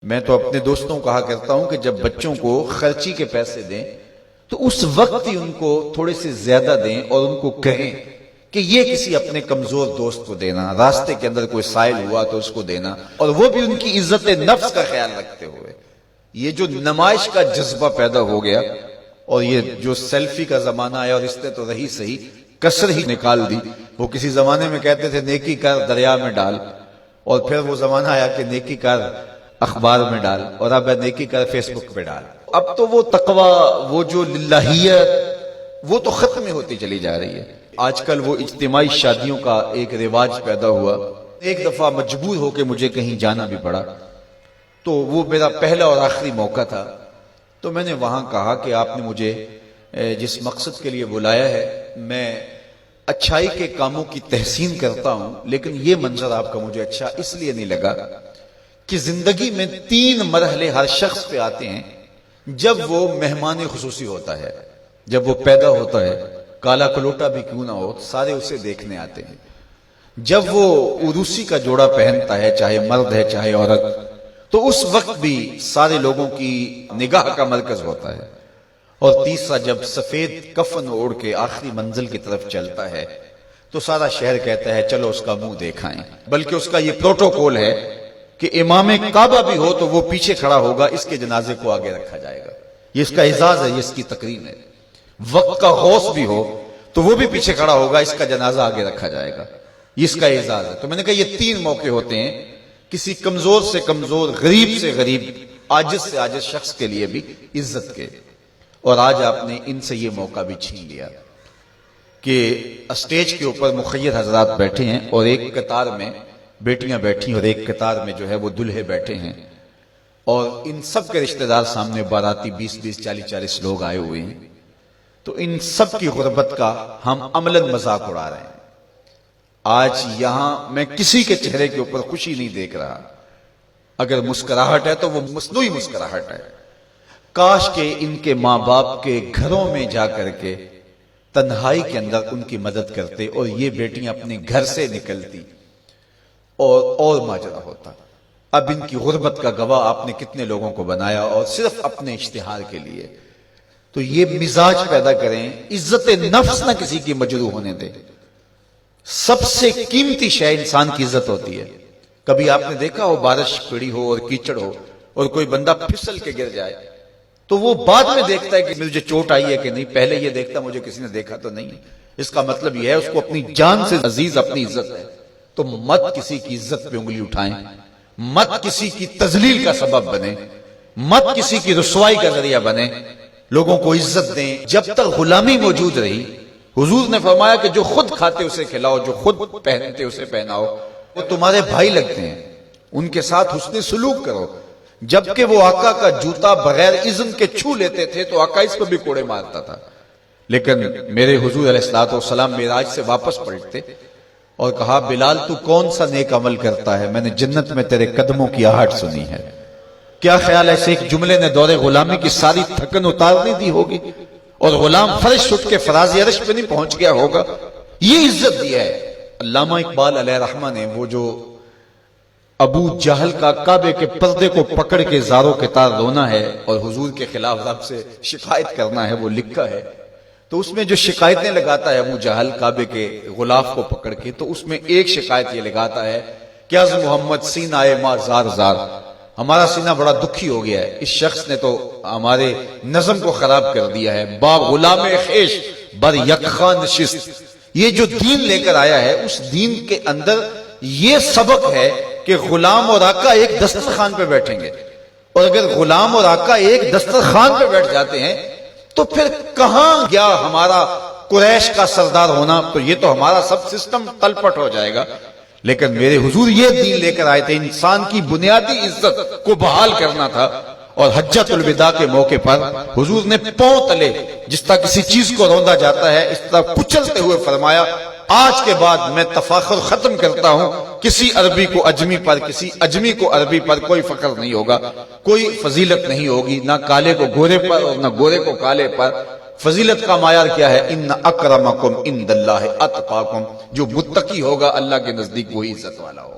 میں تو اپنے دوستوں کو کہا کرتا ہوں کہ جب بچوں کو خرچی کے پیسے دیں تو اس وقت ہی ان کو تھوڑے سے زیادہ دیں اور ان کو کہیں کہ یہ کسی اپنے کمزور دوست کو دینا، راستے کے اندر کوئی سائل ہوا تو اس کو دینا، اور وہ بھی ان کی عزت نفس کا خیال رکھتے ہوئے۔ یہ جو نمائش کا جذبہ پیدا ہو گیا اور یہ جو سیلفی کا زمانہ آیا، اور اس نے تو رہی صحیح کسر ہی نکال دی۔ وہ کسی زمانے میں کہتے تھے نیکی کر دریا میں ڈال، اور پھر وہ زمانہ آیا کہ نیکی کر اخبار میں ڈال، اور اب نیکی کر فیس بک پہ ڈال۔ اب تو وہ تقوی، وہ جو للہیت، وہ تو ختم ہوتی چلی جا رہی ہے۔ آج کل وہ اجتماعی شادیوں کا ایک رواج پیدا ہوا۔ ایک دفعہ مجبور ہو کے مجھے کہیں جانا بھی پڑا، تو وہ میرا پہلا اور آخری موقع تھا۔ تو میں نے وہاں کہا کہ آپ نے مجھے جس مقصد کے لیے بلایا ہے، میں اچھائی کے کاموں کی تحسین کرتا ہوں، لیکن یہ منظر آپ کا مجھے اچھا اس لیے نہیں لگا کہ زندگی میں 3 مرحلے ہر شخص پہ آتے ہیں جب وہ مہمان خصوصی ہوتا ہے۔ جب وہ پیدا ہوتا ہے، کالا کلوٹا بھی کیوں نہ ہو، سارے اسے دیکھنے آتے ہیں۔ جب وہ عروسی کا جوڑا پہنتا ہے، چاہے مرد ہے چاہے عورت، تو اس وقت بھی سارے لوگوں کی نگاہ کا مرکز ہوتا ہے۔ اور تیسرا، جب سفید کفن اوڑھ کے آخری منزل کی طرف چلتا ہے تو سارا شہر کہتا ہے چلو اس کا منہ دیکھائیں۔ بلکہ اس کا یہ پروٹوکول ہے کہ امام کعبہ بھی ہو تو وہ پیچھے کھڑا ہوگا، اس کے جنازے کو آگے رکھا جائے گا۔ یہ اس کا اعزاز ہے، یہ اس کی تکریم ہے۔ وقت کا غوث بھی ہو تو وہ بھی پیچھے کھڑا ہوگا، اس کا جنازہ آگے رکھا جائے گا۔ یہ اس کا اعزاز ہے۔ تو میں نے کہا یہ 3 موقع ہوتے ہیں کسی کمزور سے کمزور، غریب سے غریب، عاجز سے عاجز شخص کے لیے بھی عزت کے، اور آج آپ نے ان سے یہ موقع بھی چھین لیا کہ اسٹیج کے اوپر مخیر حضرات بیٹھے ہیں اور ایک قطار میں بیٹیاں بیٹھی اور ایک قطار میں جو ہے وہ دلہے بیٹھے ہیں، اور ان سب کے رشتہ دار سامنے باراتی 20-20 40-40 لوگ آئے ہوئے ہیں۔ تو ان سب کی غربت کا ہم عملاً مذاق اڑا رہے ہیں۔ آج یہاں میں کسی کے چہرے کے اوپر خوشی نہیں دیکھ رہا۔ اگر مسکراہٹ ہے تو وہ مصنوعی مسکراہٹ ہے۔ کاش کہ ان کے ماں باپ کے گھروں میں جا کر کے تنہائی کے اندر ان کی مدد کرتے اور یہ بیٹیاں اپنے گھر سے نکلتی اور ماجرا ہوتا۔ اب ان کی غربت کا گواہ آپ نے کتنے لوگوں کو بنایا، اور صرف اپنے اشتہار کے لیے۔ تو یہ مزاج پیدا کریں، عزت نفس نہ کسی کی مجروح ہونے دے۔ سب سے قیمتی شے انسان کی عزت ہوتی ہے۔ کبھی آپ نے دیکھا ہو بارش پڑی ہو اور کیچڑ ہو اور کوئی بندہ پھسل کے گر جائے تو وہ بعد میں دیکھتا ہے کہ مجھے چوٹ آئی ہے کہ نہیں، پہلے یہ دیکھتا مجھے کسی نے دیکھا تو نہیں۔ اس کا مطلب یہ ہے اس کو اپنی جان سے عزیز اپنی عزت ہے۔ تو مت کسی کی عزت پہ انگلی اٹھائیں، مت کسی کی تذلیل کا سبب بنے، مت کسی کی رسوائی کا ذریعہ بنے۔ لوگوں کو عزت دیں۔ جب تک غلامی موجود رہی، حضور نے فرمایا کہ جو خود کھاتے اسے کھلاؤ، جو خود پہنتے اسے پہناؤ۔ وہ تمہارے بھائی لگتے ہیں، ان کے ساتھ حسن سلوک کرو۔ جبکہ وہ آقا کا جوتا بغیر اذن کے چھو لیتے تھے تو آقا اس پر بھی کوڑے مارتا تھا، لیکن میرے حضور علیہ الصلوۃ والسلام معراج سے واپس پلٹتے اور کہا بلال تو کون سا نیک عمل کرتا ہے، میں نے جنت میں تیرے قدموں کی آہٹ سنی ہے۔ کیا خیال ہے ایک جملے نے دور غلامی کی ساری تھکن اتارنی دی ہوگی اور غلام فرش اٹھ کے فراز عرش پہ نہیں پہنچ گیا ہوگا؟ یہ عزت دی ہے۔ علامہ اقبال علیہ رحمہ نے وہ جو ابو جہل کا کعبے کے پردے کو پکڑ کے زاروں کے تار رونا ہے اور حضور کے خلاف رب سے شکایت کرنا ہے، وہ لکھا ہے۔ تو اس میں جو شکایتیں لگاتا ہے ابو جہل کعبے کے غلاف کو پکڑ کے، تو اس میں ایک شکایت یہ لگاتا ہے کہ از محمد سینہ ما زار زار، ہمارا سینہ بڑا دکھی ہو گیا ہے، اس شخص نے تو ہمارے نظم کو خراب کر دیا ہے۔ با غلام خیش بر یکخان نشست، یہ جو دین لے کر آیا ہے اس دین کے اندر یہ سبق ہے کہ غلام اور آقا ایک دسترخوان پہ بیٹھیں گے، اور اگر غلام اور آقا ایک دسترخوان پہ بیٹھ جاتے ہیں تو پھر کہاں گیا ہمارا قریش کا سردار ہونا؟ تو یہ تو ہمارا سب سسٹم تلپٹ ہو جائے گا۔ لیکن میرے حضور یہ دین لے کر آئے تھے، انسان کی بنیادی عزت کو بحال کرنا تھا، اور حجۃ الوداع کے موقع پر حضور نے پاؤں تلے جس طرح کسی چیز کو روندا جاتا ہے اس طرح کچلتے ہوئے فرمایا آج کے بعد میں تفاخر ختم کرتا ہوں، کسی عربی کو اجمی پر، کسی اجمی کو عربی پر کوئی فخر نہیں ہوگا، کوئی فضیلت نہیں ہوگی، نہ کالے کو گورے پر اور نہ گورے کو کالے پر۔ فضیلت کا معیار کیا ہے؟ ان اکرمکم عند اللہ اتقاکم، جو متقی ہوگا اللہ کے نزدیک وہی عزت والا ہوگا۔